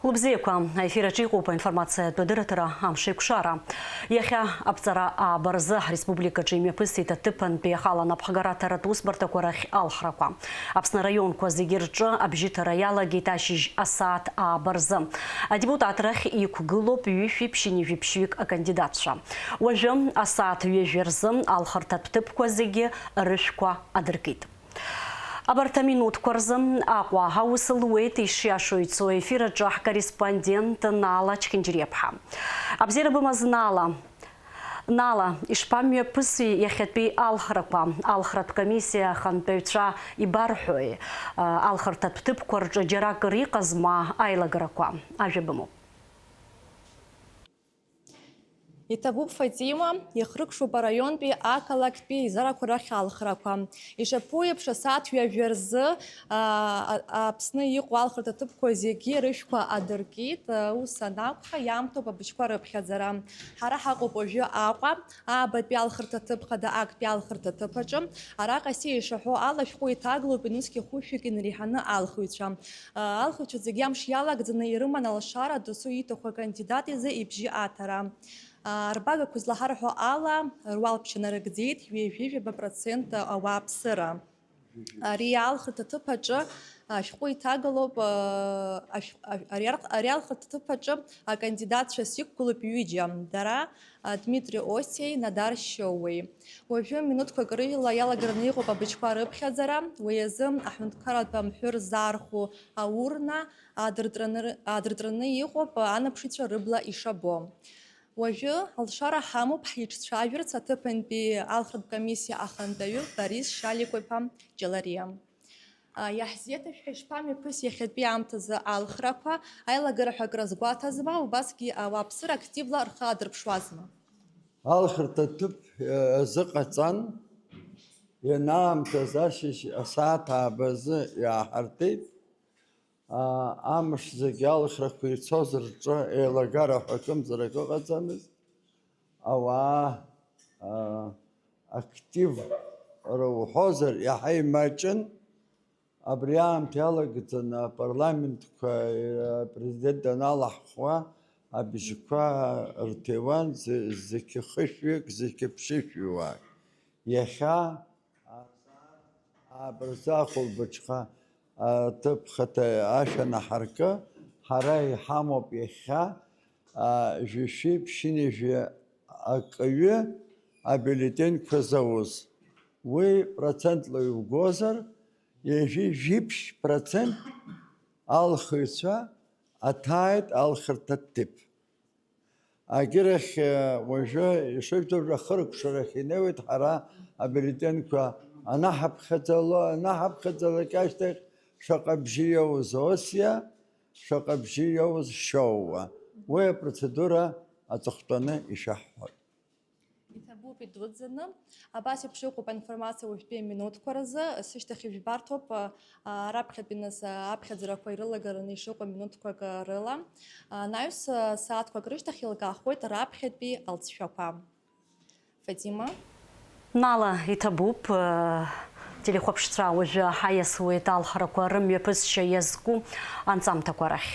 Хлопзеква ефіраҿы иҟоуп аинформациатә адырраҭара амшеиқәшара. Иахьа аԥҵара аабарзы республикаҿы имҩаԥысит аҭыԥантәи ахала анапхгараҭаратә усбарҭақәа рахь алхрақәа. Аԥсны араионқәа зегьы рҿы абжьыҭара иалагеит ашьыжь асааҭ аабарзы. Адепутат рахь иқәгылоуп ҩышәи-ԥшьини-жәиԥшьҩык акандидатцәа. Уажәы асааҭ ҩажәи рзы алхырҭатә ҭыԥқәа зегьы рышәқәа адыркит. Абарҭ аминуҭқәа рзы Аҟәа аус луеит ишиашо ицо ефираҿы ҳкорреспондент Нала Чхинџьыриаԥҳа. Абзиара бымаз Нала, ишԥамҩаԥыси иахьатәи алхрақәа? Алхратә комиссиа ахантәаҩцәа ибарҳәои? Алхырҭатә ҭыԥқәа рҿы џьарак иҟазма аилагарақәа? Ажәа бымоуп. Иҭабуп Фатима, иахрыкшуп араионтәи ақалақьтәи еизарақәа рахь алхрақәа. Ишаԥу еиԥш асааҭ ҩажәи рзы Аԥсны иҟоу алхырҭатә ҭыԥқәа зегьы рышәқәа адыркит. Ус анакәха иаамҭоуп абыжьқәа рыԥхьаӡара. Ҳара ҳаҟоуп уажәы Аҟәа, аабатәи алхырҭатә ҭыԥ хада актәи алхырҭатә ҭыԥ аҿы. Араҟа сиа ишаҳәо ала шәҟәы иҭагалоуп инусқьи хәышәҩык инреиҳаны алхыҩцәа. Алхыҩцәа зегьы амш иалагӡаны ирыман алшара досу ииҭаху акандидат изы ибжьы аҭара. Рбагақәа злаҳарҳәо ала руалԥшьа нарыгӡеит 70% ауааԥсыра. Ари алхырҭатә ҭыԥ аҿы ашәҟәы иҭагалоуп, ари алхырҭатә ҭыԥ аҿы акандидатцәас иқәгылоуп ҩыџьа. Дара Дмитри Осиеи, Надар Шьоуеи. Уажәы минуҭқәак рыла иалагараны иҟоуп абыжьқәа рыԥхьаӡара. Уи азы аҳәынҭқарратә амҳәыр заархәо аурна аадыртраны иҟоуп анаԥшыцәа рыбла ишабо. Уажәы алшара ҳамоуп ҳиҿцәажәарц аҭыԥантәи алхратә комиссиа ахантәаҩы Борис Шаликәа-иԥа Ҷалариа. Иаҳзеиҭашәҳәа ишԥамҩаԥыси иахьатәи аамҭазы алхрақәа, аилагара ҳәа акрызгәаҭазма, убасгьы ауааԥсыра активла рхы адырԥшуазма? Алхырҭатә ҭыԥ азыҟаҵан, ианаамҭаз ашьыжь асааҭ аабазы иааҳартит. Амш зегьы алхрақәа ицоз рҿы еилагара ҳәа акымзарак ыҟаӡамызт. Ауаа актив руҳәозар иаҳа имаҷын. Абри аамҭа иалагӡаны апарламентқәа апрезидент даналаҳхуа абжьқәа рҭиуан зқьы хышәҩык, зқьы ԥшьышәҩык. Иахьа аабарзы ахәылбыҽха ҭыԥ хада ашәа наҳаркы, ҳара иҳамоуп иахьа жәишәи-ԥшьини-жәа акаҩы абюллетенқәа зауз. Уи процентла иугозар, 70% алхыҩцәа аҭааит алхырҭатә ҭыԥ. Агьырахь уажәы ишыжәдыржә ахыркәшарахь инеиуеит ҳара абюллетенқәа анаҳаԥхьаӡалак ашьҭахь шаҟа бжьы иоуз Осиа, шаҟа бжьы иоуз Шьоуа. Уи апроцедура аҵыхәтәаны ишаҳҳәоит. Иҭабуп идуӡӡаны. Абас еиԥш иҟоуп аинформациа уажәтәи аминуҭқәа рзы. Сышьҭахь ижәбарҭоуп раԥхьатәи нас аԥхьаӡарақәа ирылагараны ишыҟоу минуҭқәак рыла. Наҩс сааҭқәак рышьҭахь еилкаахоит раԥхьатәи алҵшәақәа. Фатима. Нала, иҭабуп. Телехәаԥшцәа уажәы ҳаиасуеит алхрақәа рымҩаԥысшьа иазку анҵамҭақәа рахь.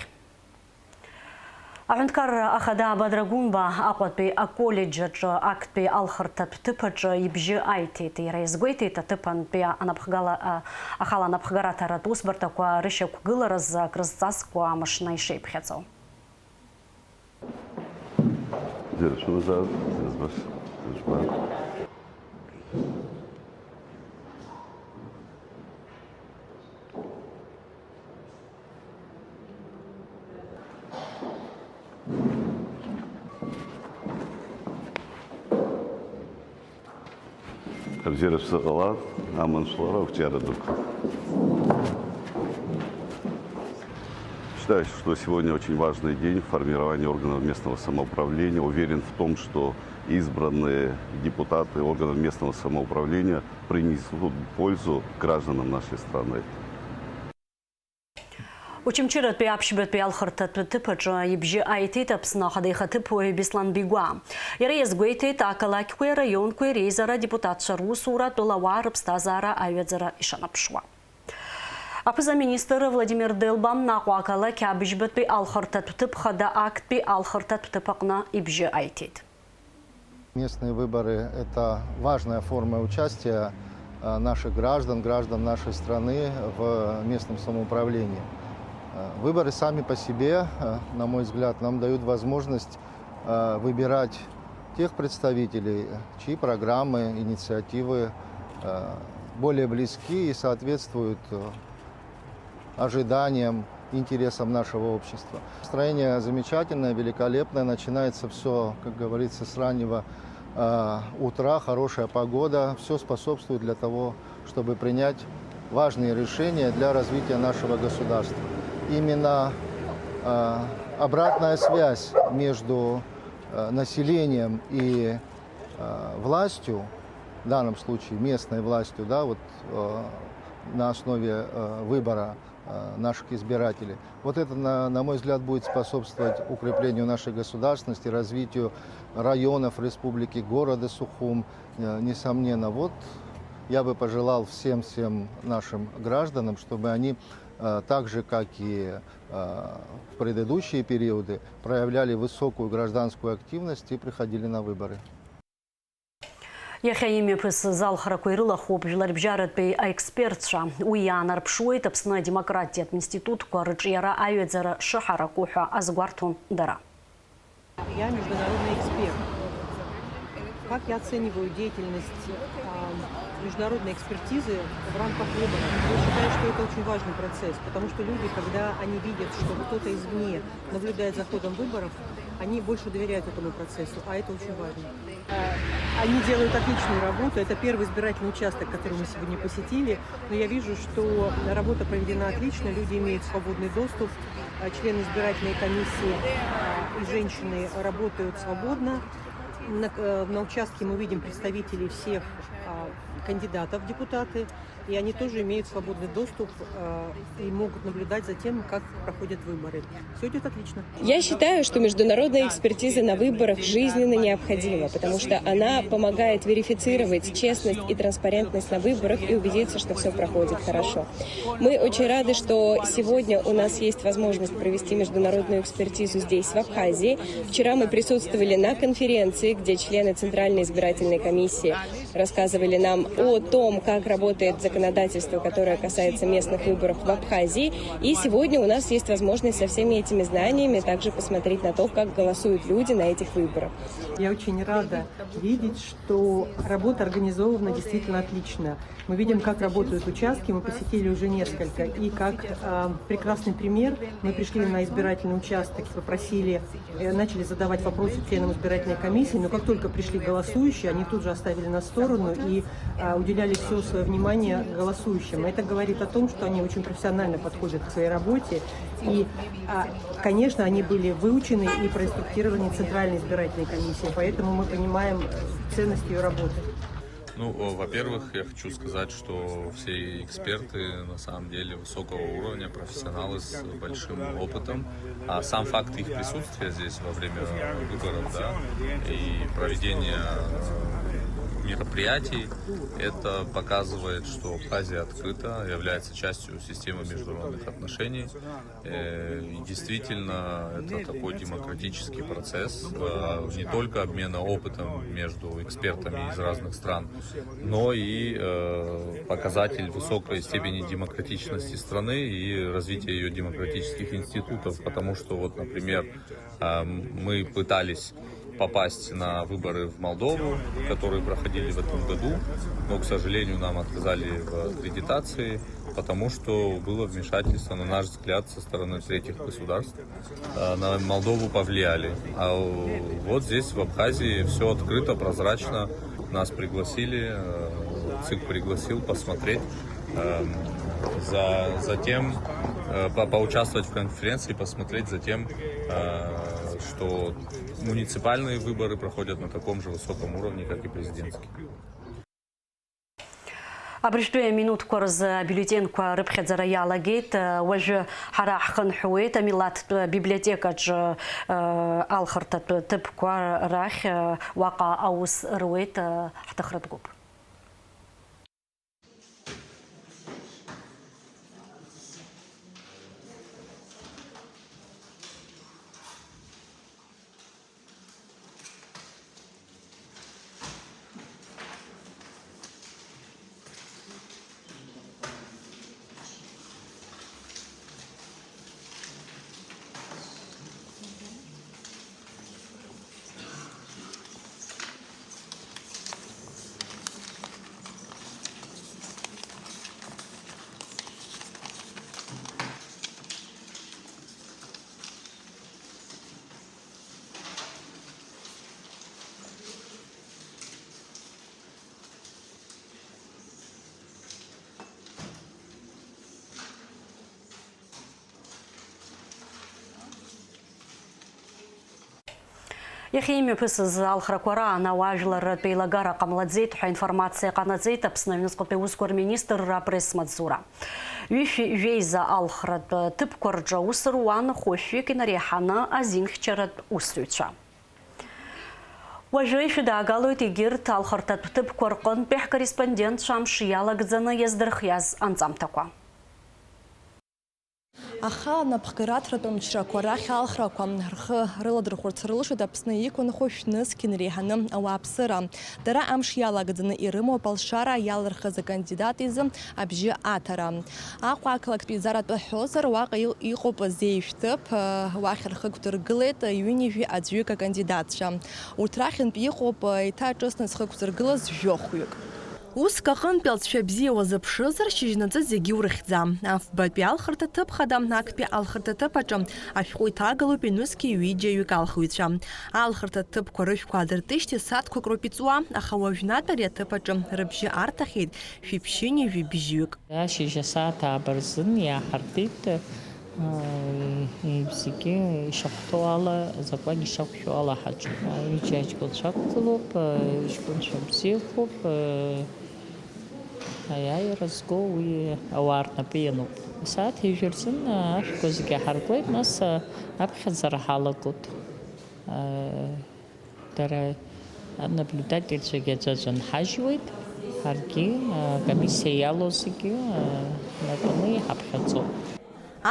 Аҳәынҭқар ахада Бадрагәынба Аҟәатәи аколлеџь аҿы актәи алхырҭатә ҭыԥ аҿы ибжьы аиҭеит. Иара иазгәеиҭеит аҭыԥантәи ахала анапхгараҭаратә усбарҭақәа рышьақәгыларазы акрызҵазкуа амашна ишеиԥхьаӡо. Считаю, что сегодня очень важный день в формировании органов местного самоуправления. Уверен в том, что избранные депутаты органов местного самоуправления принесут пользу гражданам нашей страны. Учимчиратәи аԥшьбатәи алхырҭатә ҭыԥ аҿы ибжьы ааиҭеит Аԥсны ахада ихаҭыԥуаҩ Беслан Бигәа. Иара иазгәеиҭеит ақалақьқәеи араионқәеи реизара депутатцәа русура тәылауаа рыԥсҭазаара аҩаӡара ишанаԥшуа. Апыза-министр Владимир Дылбам нақуакалы кәбіжбіт бей алхыртат тұтып, қада акт бей алхыртат тұтыпақна ибжі айтет. Местные выборы – это важная форма участия наших граждан нашей страны в местном самоуправлении. Выборы сами по себе, на мой взгляд, нам дают возможность выбирать тех представителей, чьи программы, инициативы более близки и соответствуют ожиданиям, интересам нашего общества. Настроение замечательное, великолепное. Начинается все, как говорится, с раннего утра, хорошая погода. Все способствует для того, чтобы принять важные решения для развития нашего государства. Именно обратная связь между населением и властью, в данном случае местной властью, да, вот, на основе выбора наших избирателей. Вот это, на мой взгляд, будет способствовать укреплению нашей государственности, развитию районов республики, города Сухум. Несомненно, вот я бы пожелал всем нашим гражданам, чтобы они так же, как и в предыдущие периоды, проявляли высокую гражданскую активность и приходили на выборы. Яхя пыс зал харакуйрыла хоп жылар бжарат бей экспертша уянар пшует апсна демократият институт куарычьяра айведзара шахара куха азгвартун дара. Я международный эксперт. Как я оцениваю деятельность международной экспертизы в рамках выборов? Я считаю, что это очень важный процесс, потому что люди, когда они видят, что кто-то извне наблюдает за ходом выборов, они больше доверяют этому процессу, а это очень важно. Они делают отличную работу. Это первый избирательный участок, который мы сегодня посетили. Но я вижу, что работа проведена отлично, люди имеют свободный доступ, члены избирательной комиссии и женщины работают свободно. На участке мы видим представителей всех кандидатов в депутаты, и они тоже имеют свободный доступ и могут наблюдать за тем, как проходят выборы. Все идет отлично. Я считаю, что международная экспертиза на выборах жизненно необходима, потому что она помогает верифицировать честность и транспарентность на выборах и убедиться, что все проходит хорошо. Мы очень рады, что сегодня у нас есть возможность провести международную экспертизу здесь, в Абхазии. Вчера мы присутствовали на конференции, где члены Центральной избирательной комиссии рассказывали нам о том, как работает законодательство, которое касается местных выборов в Абхазии. И сегодня у нас есть возможность со всеми этими знаниями также посмотреть на то, как голосуют люди на этих выборах. Я очень рада видеть, что работа организована действительно отлично. Мы видим, как работают участки, мы посетили уже несколько. И как прекрасный пример, мы пришли на избирательный участок, попросили, начали задавать вопросы членам избирательной комиссии, но как только пришли голосующие, они тут же оставили нас в сторону и уделяли все свое внимание голосующим. Это говорит о том, что они очень профессионально подходят к своей работе. И, конечно, они были выучены и проинструктированы Центральной избирательной комиссией, поэтому мы понимаем ценность ее работы. Ну, во-первых, я хочу сказать, что все эксперты на самом деле высокого уровня, профессионалы с большим опытом. А сам факт их присутствия здесь во время выборов, да, и проведения мероприятий, это показывает, что Абхазия открыта, является частью системы международных отношений. И действительно, это такой демократический процесс, не только обмена опытом между экспертами из разных стран, но и показатель высокой степени демократичности страны и развития ее демократических институтов, потому что, вот, например, мы пытались попасть на выборы в Молдову, которые проходили в этом году, но, к сожалению, нам отказали в аккредитации, потому что было вмешательство, на наш взгляд, со стороны третьих государств. На Молдову повлияли. А вот здесь, в Абхазии, все открыто, прозрачно. Нас пригласили, ЦИК пригласил посмотреть, затем поучаствовать в конференции, посмотреть за тем, что муниципальные выборы проходят на таком же высоком уровне, как и президентские. Абриштуя минут корз бюллетен ко рыбхедзара ялагет, вальж харах хан хует, амилат библиотека ж алхартат тып ко рах вака аус рует хатахратгуб. Яхимия пысыз алхраквара науажлар пейлагара камладзейт ха информация канадзейт апсна Минскопеускор министр пресс-мадзура. Вейза алхрат тыпкорджа усруан хоши кинарехана азингчарат усрюча. Вожейши дагалует игирт алхартат тыпкоркон пех корреспондент Шамшияла гдзана ездырхяз анцамтаква. Аха напхгаратратәым џьрақәа рахь алхрақәа рхы рыладырхәырц рылшоит Аԥсны иқәынхо шәнызқьын иреиҳаны ауааԥсыра. Дара амш иалагӡаны ирымоуп алшара иалырхыз акандидат изы абжьы аҭара. Аҟәа ақалақьтә еизаратәы ҳәозар, уаҟа иҟоуп зеиҩшәтәып, уахь рхы ықәдыргылеит ҩынҩажәи аӡәҩык акандидатцәа. Урҭ рахьынтә иҟоуп еиҭа ҿысны зхы ықәзыргылаз жәохәҩык. Уск аҟынтәи алҵшәа бзиа уазыԥшызар, шьыжьнаҵы зегьы урыхьӡам. Афбатәи алхырҭа ҭыԥхада, актәи алхырҭа ҭыԥаҿы ашәҟәы иҭагалоуп ҩнызқьи ҩыџьаҩык алхыҩцәа. Алхырҭа ҭыԥқәа рышәқәа аадыртышьҭи сааҭқәак роуп иҵуа, аха уажәнатә ари аҭыԥаҿы рыбжьы арҭахьеит шәиԥшьынҩажәи бжьҩык. Ашьыжь асааҭ аабырзын иааҳартит, зегьы ишахәҭоу ала, азакәан ишақәшәо ала ҳаҿуп. Ҩыџьа аҷкәынцәа ақәгылоуп, ҷкәынцәа бзиақәоуп. Аиааира зго уи ауаа рнапы иануп. Асааҭ ижәырзын ашәқәа зегьы ҳаркуеит, нас аԥхьаӡара ҳалагоит. Дара анаблюдательцәагьы аӡәаӡәы нҳажьуеит, ҳаргьы акомиссиа иалоу зегьы напаны иҳаԥхьаӡоуп.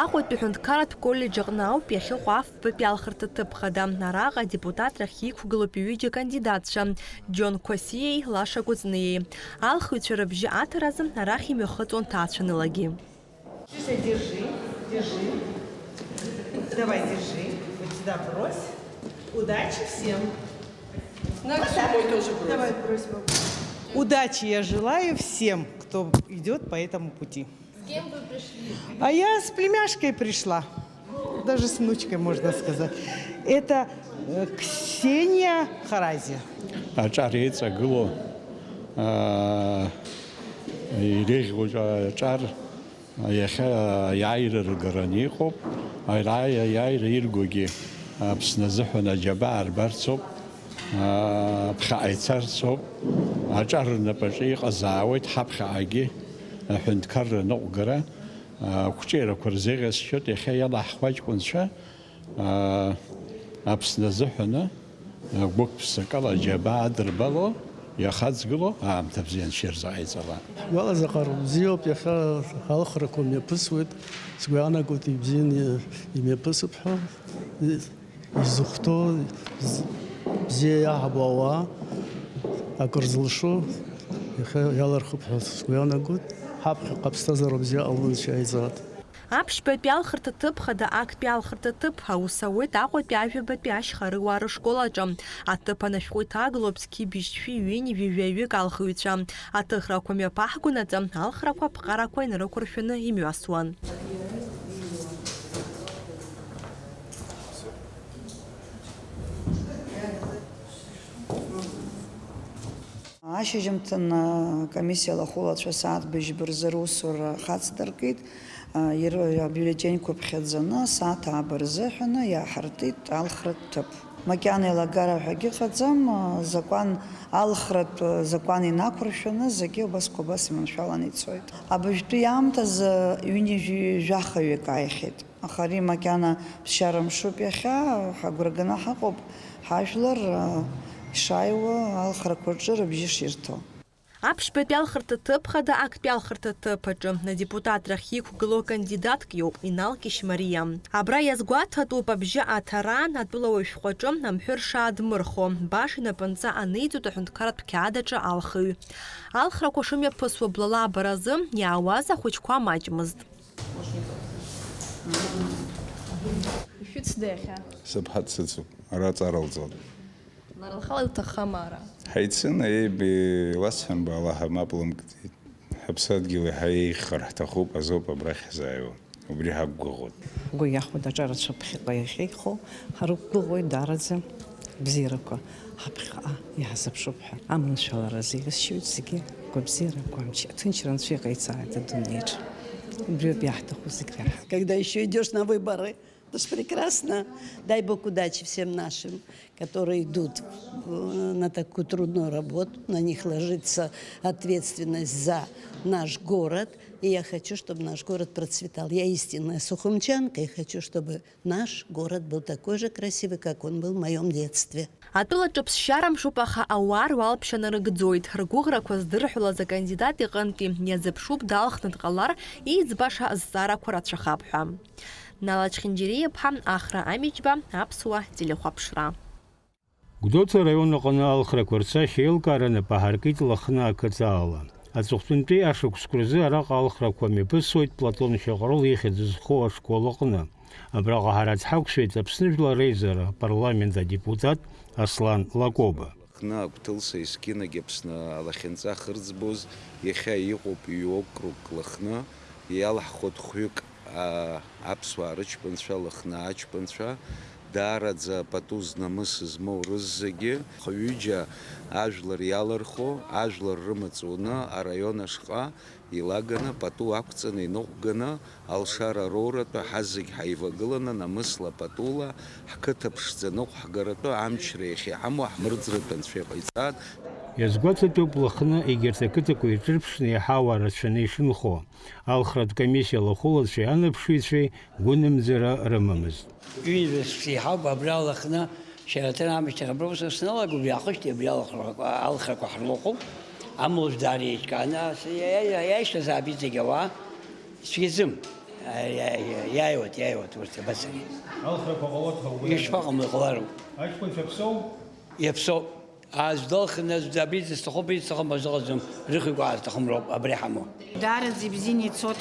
Аҟәатәи ҳәынҭқарратә коллеџь аҟны ауп иахьыҟоу афбатәи алхырҭа ҭыԥхада. Араҟа адепутатрахь иқәгылоуп ҩыџьа кандидатцәа Џьон Қәасиеи Лаша Кәыҵниеи. Алхыҩцәа рыбжьы аҭаразы арахь имҩахыҵуан ҭаацәанылагьы. Давай, держи. Вот сюда брось. Удачи всем. Давай, брось. Удачи я желаю всем, кто идет по этому пути. С кем вы пришли? А я с племяшкой пришла. Даже с внучкой, можно сказать. Это Ксения Харазия. Ачарица гыло. Ирегожа чар. Яха яйрер гаранихоп. Айрая яйр иргоги. Абсназхна джабар барцоп. بخايترصوب أجرنا بشيء قزاويت حب خاجي حند كر نقرة كتير كرزيغ شت يخيل أحواج كنشة أبسنا زحنا بوكس كلا جبا دربلو يخذ قلو تبزين شير زايد زلا والله زقر زيوب يخا خالخركم يبسود سوانا قلت يبزين يمبسب حر يزختو زي عبوا أكرزلشو يلا رخب سويانا قد حب قبستزر بزي أول شيء زاد. Аԥшьбатәи алхырҭа ҭыԥхада актәи алхырҭа ҭыԥ аусауеит Аҟәатәи ажәабатәи ашьхарыуаа рышколаҿы. Аҭыԥ анашәҟәы иҭагалоуп зқьи-быжьшәи ҩынҩажәи жәаҩык алхыҩцәа. Аҭыхрақәа мҩаԥаҳганаҵы алхрақәа ԥҟарақәа инарықәыршәаны имҩасуан. Ашьыжьымҭан комиссиа лахәылацәа сааҭ быжьбырзы русура хацдыркит, абюллетеньқәа ԥхьаӡаны сааҭ аабырзы ҳәаны иааҳартит алхратә ҭыԥ. Макьана еилагара ҳәагьы ыҟаӡам, закәан алхратә закәан инақәыршәаны зегьы убас иманшәаланы ицоит. Абыжәтәи аамҭазы ҩынҩажәи жәахаҩык ааихьеит. Аха ари макьана ԥсшьара мшуп иахьа, ҳагәра ганы ҳаҟоуп ҳажәлар шаиуа алхрақәа рҿы рыбжьы ширҭо. Аԥшьбатәи алхырҭа ҭыԥхада актәи алхырҭа ҭыԥаҿы адепутатрахь иқәгылоу кандидатк иоуп Иналкишь Мариа. Абра иазгәаҭатәуп абжьы аҭара атәылауаҩ шәҟәаҿы амҳәыр шаадмырхо, баша инапынҵа аниҵоит аҳәынҭқарратә қьаадаҿы алхыҩ. Алхрақәа шымҩаԥысуа блала абаразы иаауаз ахәыҷқәа маҷмызт. Ишәыцдеихьа? Сыԥҳа дсыцуп, ара ҵаралҵон. Нарылхала иуҭахым ара. Ҳаицын еиби ласҳәан баалаҳа мап лымкӡеит. Ҳаԥсадгьыл иаҳа еиӷьхар ҳҭахуп азоуп абрахь ҳзааиуа. Убри ҳақәгәыӷуеит. Ҳгәы иахәоит аҿарацәа ԥхьаҟа иахьеиқәхо, ҳарықәгәыӷуеит даараӡа бзиарақәа ҳаԥхьаҟа иаҳзыԥшуп ҳәа. Аманшәаларазы ирызшьуеит зегьы гәабзиарақәа, ҭынчра анцәа иҟаиҵааит адунеиаҿы. Убриоуп иаҳҭаху зегь реиҳа. Когда еще идешь на выборы, Это ж прекрасно. Дай Бог удачи всем нашим, которые идут на такую трудную работу. На них ложится ответственность за наш город. И я хочу, чтобы наш город процветал. Я истинная сухумчанка и хочу, чтобы наш город был такой же красивый, как он был в моем детстве. Атыла ԥсшьарам шуп, аха ауаа руалԥшьа нарыгӡоит. Ргәыӷрақәа здырҳәлаз акандидат иҟынтәи иазыԥшуп далхны дҟалар иӡбаша азҵаарақәа рацәахап ҳәа. Нала Чхинџьириа-ԥҳа, Ахра Амичба, Аԥсуа телехәаԥшра. Гәдоуца араион аҟны алхрақәа рцашьа еилкаараны ԥаҳаркит Лыхны ақыҭаала. Аҵыхәтәантәи ашықәсқәа рзы араҟа алхрақәа мҩаԥысуеит Платон Шьаҟрыл ихьӡ зху ашкол аҟны. Абраҟа ҳара ҳцҳақәшәеит Аԥсны Жәлар Реизара парламент адепутат Аслан Лакоба. Лыхны агәҭылса ескинагь Аԥсны алахьынҵа хырӡбоз иахьа иҟоуп ҩ-округ Лыхны, иалаҳхуеит хәҩык аԥсуаа рыҷкәынцәа, Лыхны аҷкәынцәа, даараӡа пату знамыс змоу рыззагьы хҩыџьа ажәлар иалырхо, ажәлар рымаҵ уны араион ашҟа илаганы, пату ақәҵаны иныҟәганы, алшара роуратәы ҳазегь ҳаивагыланы, намысла патула ҳқыҭа ԥшӡа ныҟәҳгаратәы амчра иахьиҳамоу ҳмырӡратәы Анцәа иҟаиҵан. Иазгәаҭатәуп Лыхны егьырҭ ақыҭақәа ирҿырԥшны иаҳа ауаа рацәаны ишынхо. Алхратә комиссиа лахәылацәеи анаԥшыҩцәеи гәынамӡара рымамызт. Ҩынтәск иҳауп абра Лыхны шьараҭын аамышьҭахь аброуса снылагоуп, иаахышьҭи абри алхрақәа ҳрлыҟоуп. Амлажәдар еиҿкааны иаишьҭазаап иҵегь ауаа сҩазым. Иааиуеит урҭ абасагьы. Алхрақәа ҟалоит ҳәа уи. Ишԥаҟам иҟалароуп. Аҷкәынцәа ԥсоуп? Иаԥсоуп. Аздолхны абри зысҭахуп, изҭахым азыҟаӡам, рыхҩык аасҭахым роуп абри ҳамоу. Даараӡа ибзианы ицоит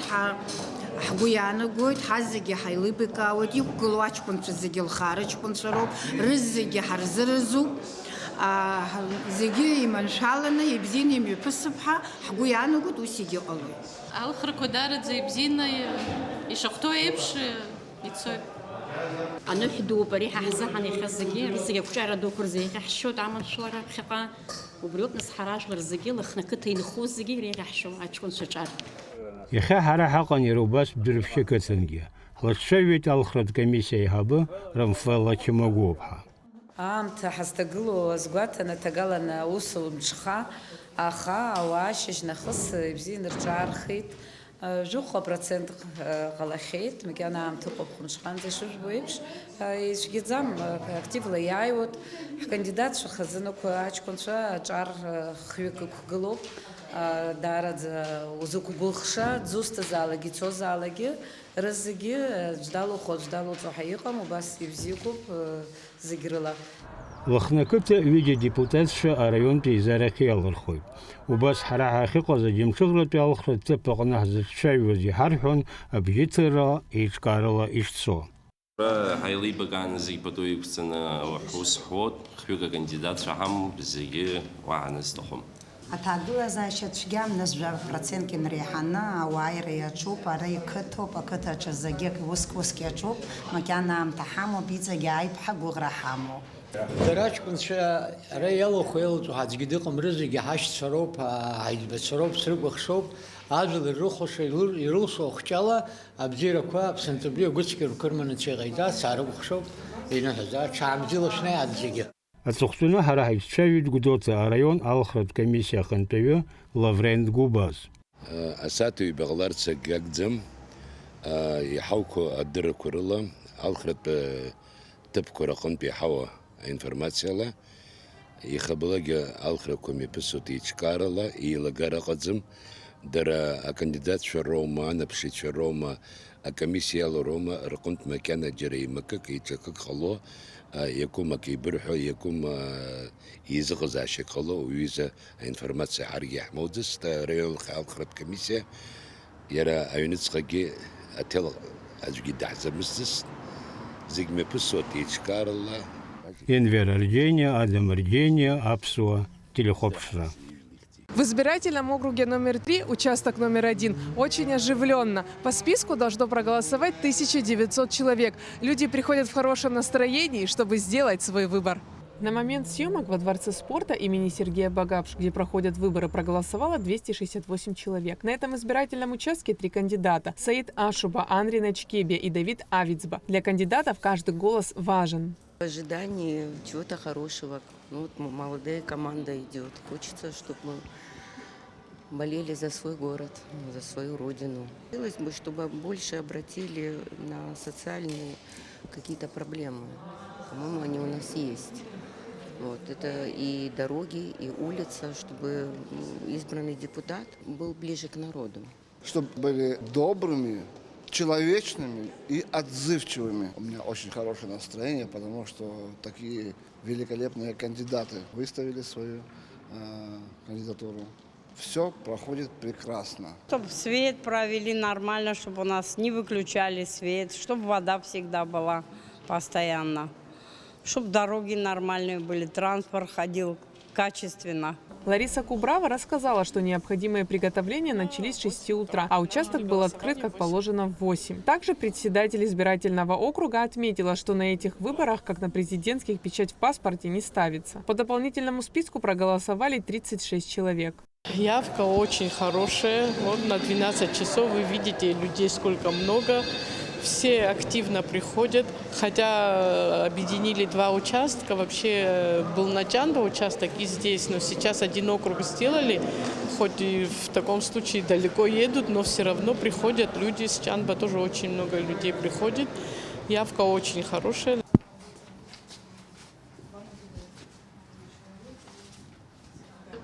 ҳгәы иаанагоит, ҳазегьы ҳаилибакаауеит, иқәгылоу аҷкәынцәа зегьы лхаарыҷкәынцәа роуп, рыззегьы ҳарзыразуп. Зегьы иманшәаланы, ибзианы имҩаԥысып ҳәа ҳгәы иаанагоит, ус егьыҟалоит. Алхрақәа даараӡа ибзианы ишахәҭоу еиԥш ицоит. Аныҳә дууп ари ҳаҳзаҳан иахьа зегьы, рызегьы ақәҿиара дуқәа рзы иахьаҳшьоит аманшәалара ԥхьаҟа. Убри ауп нас ҳара ажәлар зегьы Лыхны ақыҭа инхо зегьы иреиӷьаҳшьо аҷкәынцәа ҿар. Иахьа ҳара ҳаҟан иара убас Бдырԥшьы қыҭангьы. Ҳлаҿцәажәеит алхратә комиссиа аиҳабы Рамфела Чымагәыԥҳа. Аамҭа ҳазҭагылоу азгәаҭаны ҭагаланы аус мҿха, аха ауаа шьыжьнахыс ибзианы рҿаархеит. Жуҟа процент ҟалахьеит, макьана аамҭа ыҟоуп хәымҽханӡа ишыжәбо еиԥш. Ицәгьаӡам, активла иааиуеит. Ҳкандидатцәа хазынақәа аҷкәынцәа аҿар хҩык ықәгылоуп. Даараӡа узықәгәыӷша, дзусҭазаалакгьы, ицозаалакгьы, рызегьы џьдалухо ҳәа иҟам, убас ибзиақәоуп зегь рыла. Лыхны ақыҭа ҩыџьа депутатцәа араионтәи еизарахь иалырхоит. Убас ҳара ҳахьыҟаз аџьамшьыӷратәи алхратә ҭыԥ аҟны ҳзыҿцәажәоз иҳарҳәон абжьыҭыра еиҿкаарала ишцо. Ҳаилибакааны зегьы пату иқәҵаны ҳус ҳуоит, хҩык акандидатцәа ҳамоуп, зегьы уаҳаны зҭахым. Аҭагылазаашьа цәгьам назжәа процентк инреиҳаны ауаа иреиаҿуп, ара иқыҭоуп, ақыҭаҿы зегьы уск иаҿуп, макьана аамҭа ҳамоуп, иҵегьы ааип ҳгәыӷра ҳамоуп. Дара аҷкәынцәа ара иалахәу еилаҵәо аӡәгьы дыҟам, рызегьы ҳашьцәа роуп, ҳаиҵбацәа роуп, срыкәыхшоуп. Ажәлар ирыхәаша ирылсу ахәҷала абзиарақәа Аԥсынтәытәи агәыцкьарақәа рыманы Анцәа иҟаиҵа, саарыкәыхшоуп, иныҳәаз ҽаамӡилашны иаат зегьы. Аҵыхәтәаны ҳара ҳаицәцәажәеит Гәдоуца араион алхратә комиссиа ахантәаҩы Лаврент Губаз. Асааҭ-ҩба ҟаларц акгьы иҳауқәо адыррақәа рыла алхратә ҭыԥқәа рҟынтә иаҳауа аинформациала ихабалагьы алхрақәа мҩаԥысуеит еиҿкаарала, еилагара ыҟаӡам. Дара акандидатцәа роума, анаԥшыҩцәа роума, акомиссиала роума, рҟынтә макьана џьара еимакык, еиҿакык ҟало, иакәым ак еибырҳәо, иакәым еизыҟазаашьак ҟало, уҩыза аинформациа ҳаргьы иаҳмоуӡацт араион алхратә комиссиа. Иара аҩныҵҟагьы аҭел аӡәгьы даҳзамыцдацт. Зегь мҩаԥысуеит еиҿкаарала. Енвер Арджения, Адам Арджения, Аԥсуа телехәаԥшра. В избирательном округе номер 3, участок номер 1, очень оживленно. По списку должно проголосовать 1900 человек. Люди приходят в хорошем настроении, чтобы сделать свой выбор. На момент съемок во Дворце спорта имени Сергея Багапш, где проходят выборы, проголосовало 268 человек. На этом избирательном участке 3 кандидата – Саид Ашуба, Анри Начкебе и Давид Авицба. Для кандидатов каждый голос важен. В ожидании чего-то хорошего. Вот молодая команда идет. Хочется, чтобы мы болели за свой город, за свою родину. Хотелось бы, чтобы больше обратили на социальные какие-то проблемы. По-моему, они у нас есть. Вот, это и дороги, и улица, чтобы избранный депутат был ближе к народу. Чтобы были добрыми, человечными и отзывчивыми. У меня очень хорошее настроение, потому что такие великолепные кандидаты выставили свою кандидатуру. Все проходит прекрасно. Чтобы свет провели нормально, чтобы у нас не выключали свет, чтобы вода всегда была постоянно. Чтобы дороги нормальные были, транспорт ходил качественно. Лариса Кубрава рассказала, что необходимые приготовления начались с 6 утра, а участок был открыт, как положено, в 8. Также председатель избирательного округа отметила, что на этих выборах, как на президентских, печать в паспорте не ставится. По дополнительному списку проголосовали 36 человек. Явка очень хорошая. Вот на 12 часов вы видите людей сколько много. Все активно приходят, хотя объединили 2 участка. Вообще был на Чанбе участок и здесь, но сейчас 1 округ сделали. Хоть и в таком случае далеко едут, но все равно приходят люди. С Чанба тоже очень много людей приходит. Явка очень хорошая.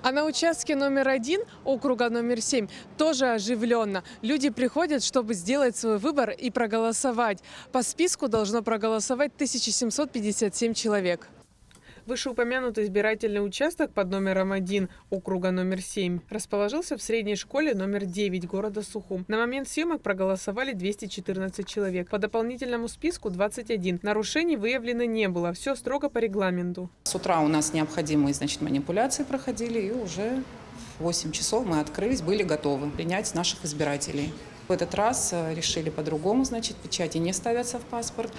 А на участке номер 1 округа номер 7 тоже оживленно. Люди приходят, чтобы сделать свой выбор и проголосовать. По списку должно проголосовать 1757 человек. Вышеупомянутый избирательный участок под номером 1 округа номер 7 расположился в средней школе номер 9 города Сухум. На момент съемок проголосовали 214 человек. По дополнительному списку 21. Нарушений выявлено не было. Все строго по регламенту. С утра у нас необходимые, манипуляции проходили, и уже в 8 часов мы открылись, были готовы принять наших избирателей. В этот раз решили по-другому, печати не ставятся в паспорт.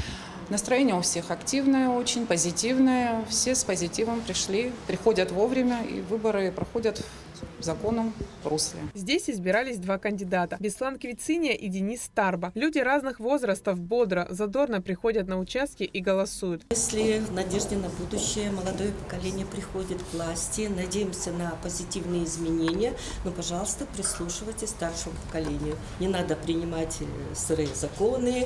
Настроение у всех активное, очень позитивное. Все с позитивом приходят вовремя, и выборы проходят в законном русле. Здесь избирались 2 кандидата – Беслан Квициния и Денис Старба. Люди разных возрастов бодро, задорно приходят на участки и голосуют. Если в надежде на будущее молодое поколение приходит к власти, надеемся на позитивные изменения, но, пожалуйста, прислушивайтесь к старшему поколению. Не надо принимать сырые законы,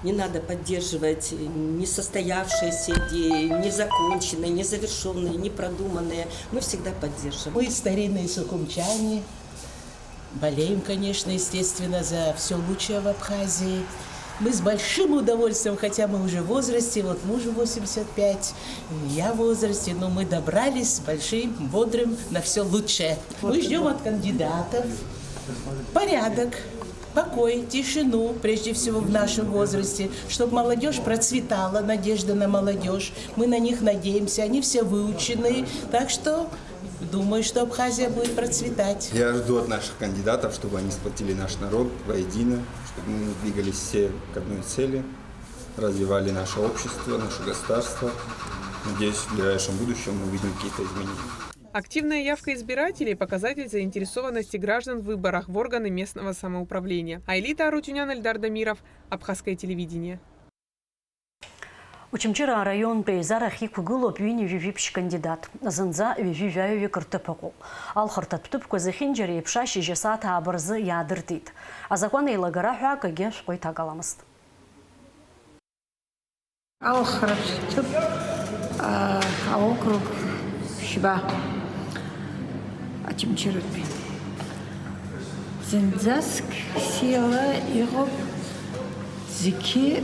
не надо поддерживать несостоявшиеся идеи, незаконченные, незавершенные, непродуманные. Мы всегда поддерживаем. Мы старинные сухумчане, болеем, конечно, естественно, за все лучшее в Абхазии. Мы с большим удовольствием, хотя мы уже в возрасте, вот мужу 85, я в возрасте, но мы добрались с большим, бодрым на все лучшее. Мы ждем от кандидатов порядок, покой, тишину, прежде всего в нашем возрасте, чтобы молодежь процветала, надежда на молодежь. Мы на них надеемся, они все выученные, так что думаю, что Абхазия будет процветать. Я жду от наших кандидатов, чтобы они сплотили наш народ воедино, чтобы мы двигались все к одной цели, развивали наше общество, наше государство. Надеюсь, в ближайшем будущем мы увидим какие-то изменения. Активная явка избирателей – показатель заинтересованности граждан в выборах в органы местного самоуправления. Айлита Арутюнян, Эльдар Дамиров, Абхазское телевидение. Учимчира район пейзарах икугуло пьюни вивипш кандидат. Занза вививяю викртепаку. Алхартат птупку захинджери и пшаши жесата абарзы ядыртит. А законы илагарахуа кагеш койта галамаст. Алхарат птуп, округ Шиба. Учимчира пей. Занзаск сила ироп зики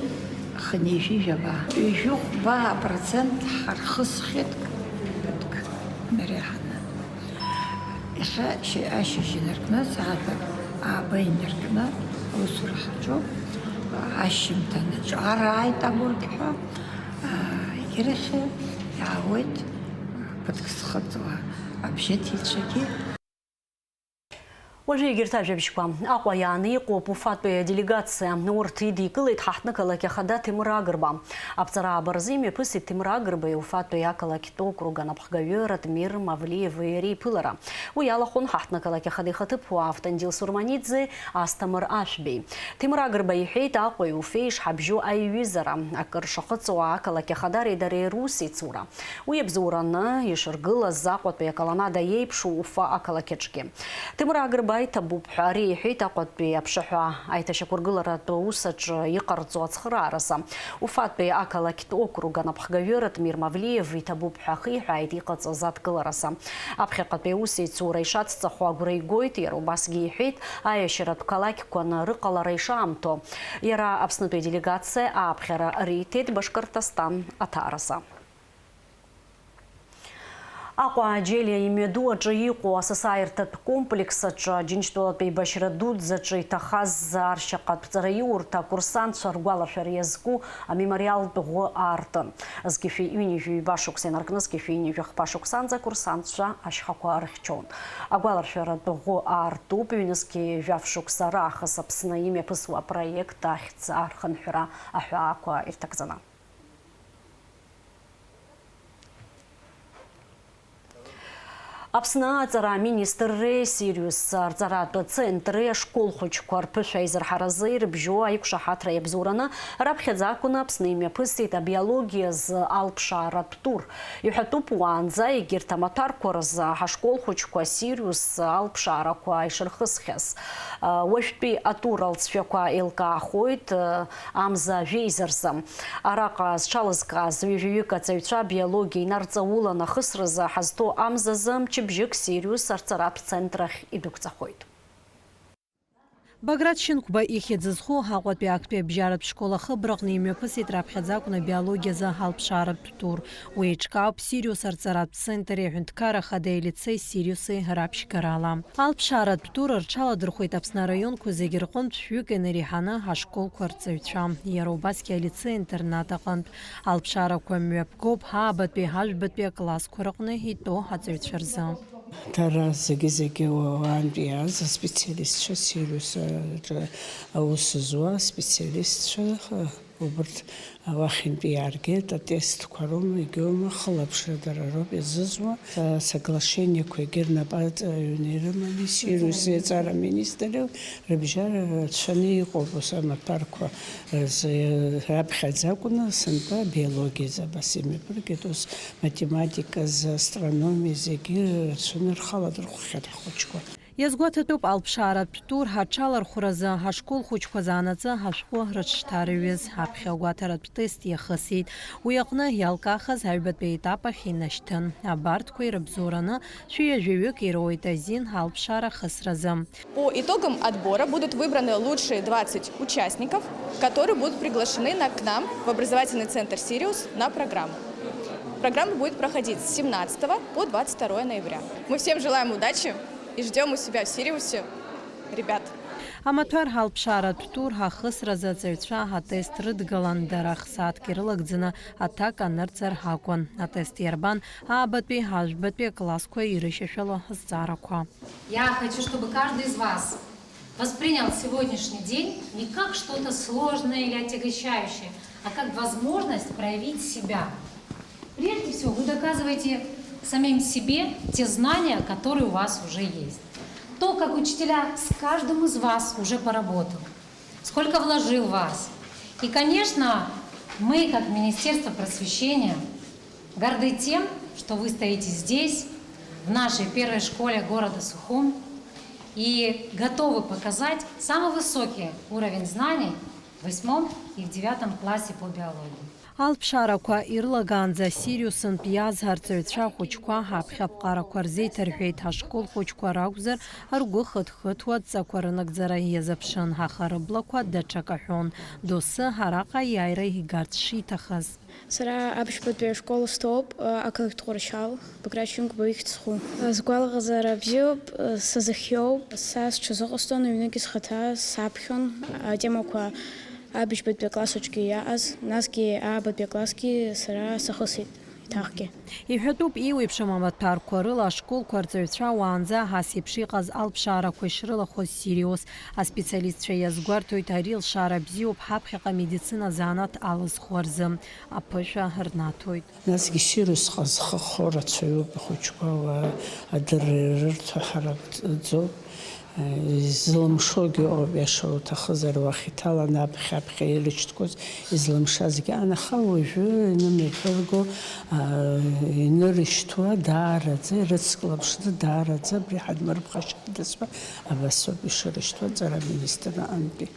خنيفي جبا يشوف 4% حرخص خدك مريحنا إخا شيء أشي جنركنا ساعات بين نركنا وصل حجو عشم تنج عراي تابور كحا يرخي يعود بدك سخطوا أبشتي الشكي. Уажәы егьырҭ ажәабжьқәа Аҟәа иааны иҟоуп уфатәи делегациа урҭ идикылеит ҳаҳҭнықалақь ахада Ҭемыр Агрба. Аԥҵара аабаразы имҩаԥысит Ҭемыр Агрбеи уфатәи ақалақьтә округ анапхгаҩы Радмир Мавлиеви иареи иԥылара. Уи иалахәын ҳаҳҭнықалақь ахада ихаҭыԥуаа Автандил Сурманиӡе, Асҭамыр Ашәбеи. Ҭемыр Агрба иҳәеит Аҟәеи Уфеи ишҳабжьоу аиҩызара, акыр шахыҵуа ақалақь ахадареи дареи рус еицура. Уи абзоураны ишыргылаз Аҟәатәи аколонада еиԥшу Уфа ақалақь аҿгьы. Ҭемыр Агрба иҭабуп ҳәа ари иҳәеит Аҟәатәи аԥшаҳәа аиҭашьақәыргыларатә усаҿы иҟарҵо ацхыраараса. Уфатәи ақалақьтә округ анапхгаҩы Радмир Мавлиев иҭабуп ҳәа ахиҳәааит иҟаҵаз адкылараса. Аԥхьаҟатәи аусеицура ишацҵахо агәра игоит, иара убасгьы иҳәеит аиашьаратә қалақьқәа рыҟалара ишаамҭо. Иара Аԥснытәи делегациа ааԥхьара риҭеит Башкортостан аҭаараса. Аҟәа Аџьелиа имҩаду аҿы иҟоу асасааирҭатә комплекс аҿы Џьынџьтәылатәи Башьра дуӡӡаҿы иҭахаз аршьаҟатә ҵараиурҭа акурсантцәа ргәалашәара иазку амемориалтә ӷәы аартын. Зқьышәи ҩынҩажәи башықәса инаркны зқьышәи ҩынҩажәи хԥа-шықәсанӡа акурсантцәа ашьхақәа рыхьчон. Агәаларшәаратә ӷәы аартуп ҩнызқьи жәаф-шықәса раахыс Аԥсны имҩаԥысуа апроект ахьӡ архынҳәра аҳәаақәа ирҭагӡаны. Аԥсны аҵара аминистрреи Сириус рҵаратә центри ашколхәыҷқәа рԥышәа аизырҳаразы ирыбжьоу аиқәшаҳаҭра иабзоураны раԥхьаӡа акәны Аԥсны имҩаԥысит абиологиаз алԥшааратә тур. Иҳәатәуп уаанӡа егьырҭ амаҭәарқәа рзы ҳашколхәыҷқәа Сириус алԥшаарақәа ишырхысхьаз. Уажәтәи атур алҵшәақәа еилкаахоит амза жәеизарзы. Араҟа зҽалызкааз ҩажәаҩык аҵаҩцәа абиологиа инарҵаулан ахысразы ҳазҭо амзазы мчыбжьык Сириус арҵаратә центрахь идәықәҵахоит. Баграт Шьынқәба ихьӡ зху Аҟәатәи актәи абжьаратә школ ахыбраҟны имҩаԥысит раԥхьаӡа акәны абиологиазы алԥшааратә тур. Уи еиҿкаауп Сириус арҵаратә центр иаҳәынҭқар ахадеи лицеи Сириуси раԥшьгарала. Алԥшааратә тур рҽаладырхәеит Аԥсны араионқәа зегьы рҟынтә шәҩык инареиҳаны ҳашколқәа рҵаҩцәа. Иара убасгьы алицеи-интернат аҟынтә алԥшаарақәа мҩаԥгоуп ҳаабатәи ҳажәбатәи аклассқәа рҟны итәоу ҳаҵаҩцәа рзы. Дара зегьы уаантәи иааз аспециалистцәа Сириус аус зуа аспециалистцәа убарҭ уахьынтәи иааргеит атестқәа роума егьоума хылаԥшра дара роуп иазызуа соглашениақәа егьи рнапаҵаҩны ирымами Сириуси аҵара аминистр рыбжьара рацәаны иҟоуп ус амаҭәарқәа раԥхьаӡа акәны сынтәа абиологиаз абас имҩаԥыргеит ус математиказ астрономиа зегьы рацәаны рхаладырхәхьеит ҳхәыҷқәа. Иазгәаҭатәуп алԥшааратә тур ҳаҽалархәразы ҳашколхәыҷқәа заанаҵы ҳашәҟәы рыҿшьҭарҩыз ҳаԥхьа агәаҭаратә тест иахысит. Уи аҟны иалкаахаз аҩбатәи етап ахь инашьҭын. Абарҭқәа ирыбзоураны шәҩажәаҩык ироуит азин алԥшаара хысразы. По итогам отбора будут выбраны лучшие 20 участников, которые будут приглашены к нам в образовательный центр «Сириус» на программу. Программа будет проходить с 17 по 22 ноября. Мы всем желаем удачи и ждем у себя в Сириусе ребят. Амаҭәар ҳалԥшааратә тур ҳахысразы аҵаҩцәа ҳатест рыдгалан дара хсааҭк ирылагӡаны аҭак анырҵар ҳакәын. Атест иарбан аабатәи ҳажәбатәи аклассқәа ирышьашәало зҵаарақәа. Я хочу, чтобы каждый из вас воспринял сегодняшний день не как что-то сложное или отягощающее, а как возможность проявить себя. Прежде всего, вы доказываете самим себе те знания, которые у вас уже есть. То, как учителя с каждым из вас уже поработал, сколько вложил в вас. И, конечно, мы, как Министерство просвещения, горды тем, что вы стоите здесь, в нашей первой школе города Сухум, и готовы показать самый высокий уровень знаний в 8 и в 9 классе по биологии. Алԥшаарақәа ирлагаанӡа Сириусынтә иааз ҳарҵаҩцәа хәыҷқәа ҳаԥхьа аԥҟарақәа рзеиҭарҳәеит ҳашкол хәыҷқәа ракәзар ргәы хыҭхыҭуа ҵақәа рынагӡара иазыԥшын, аха рыблақәа даҽак аҳәон. Доусы араҟа иааира игарц шиҭахыз. Сара аԥшьбатәи ашкол стәоуп, ақалақьтә ҟәаршьал, Баграт Шьынқәба ихьӡ зху. Сгәалаҟазара бзиоуп, сазыхиоуп, са сҽазыҟасҵон, аҩныгьы схаҭа саԥхьон атемақәа абыжьбатәи аклассаҿгьы иааз, насгьы аабатәи аклассгьы сара сахысит. иҭахгьы. Иҳәатәуп иуеиԥшым амаҭәарқәа рыла ашколқәа арҵаҩцәа уаанӡа ҳас еиԥш иҟаз алԥшаарақәа ишрылахәыз Сириус. Аспециалистцәа иазгәарҭоит ари лшара бзиоуп ҳаԥхьаҟа медицина заанаҭ алызхуа рзы. Аԥышәа рнаҭоит. Насгьы Сириусҟа зхахо рацәаҩуп ахәыҷқәа адырра ирырҭо ҳаракӡоуп. Излымшогьы ауп иаша уҭахызар уахь иҭаланы аԥхьа ирышьҭқәоз излымшазгьы ан, аха уажәы инымҩаԥырго инырышьҭуа даараӡа, ирыцклаԥшны даараӡа абри ҳадмырԥхашьадазма абасоуп ишырышьҭуа Ҵара Министр аҟынтәи.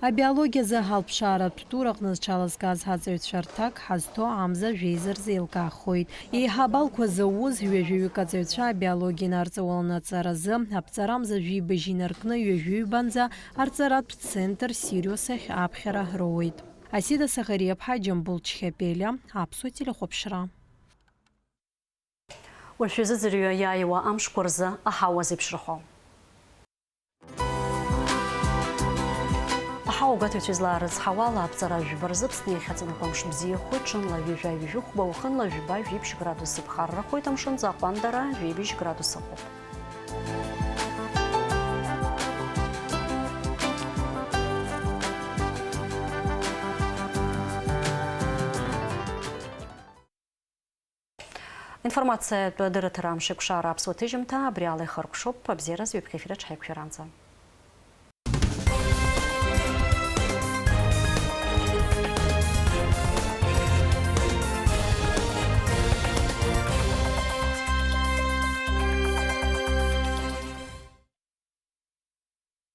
Абиологиазы ҳалԥшааратә тураҟны зҽалазкыз ҳаҵаҩцәа рҭак ҳазҭо амза жәеиза рзеилкаахоит. Еиҳабалқәа зауз ҩажәаҩык аҵаҩцәа абиологиа инарҵауланы аҵаразы аԥҵарамза жәибажь инаркны ҩажәаҩбанӡа арҵаратә центр Сириус ахь аԥхьара роуеит. Асида Сахариаԥҳа, Џьамбул Чхьапелиа, Аԥсуа телехәаԥшра. Уажәы зыӡырҩы иааиуа амшқәа рзы аҳауа зеиԥшрахо. Аҳауа гәаҭаҩцәа излаарыцҳауала аԥҵара жәба рзы Аԥсны иахьаҵанакуа амш бзиахоит, ҽынла ҩажәа ҩажәихәба, уахынла жәба жәиԥшь градус ԥхаррахоит, амшын заҟәандара жәибжь градус ыҟоуп. Информация дырыҭара амшеиқәшара аԥсуа ҭыжьымҭа абри ала ихаркәшоуп, абзиара зҩаԥхьа ефир аҿ ҳаиқәшәаранӡа.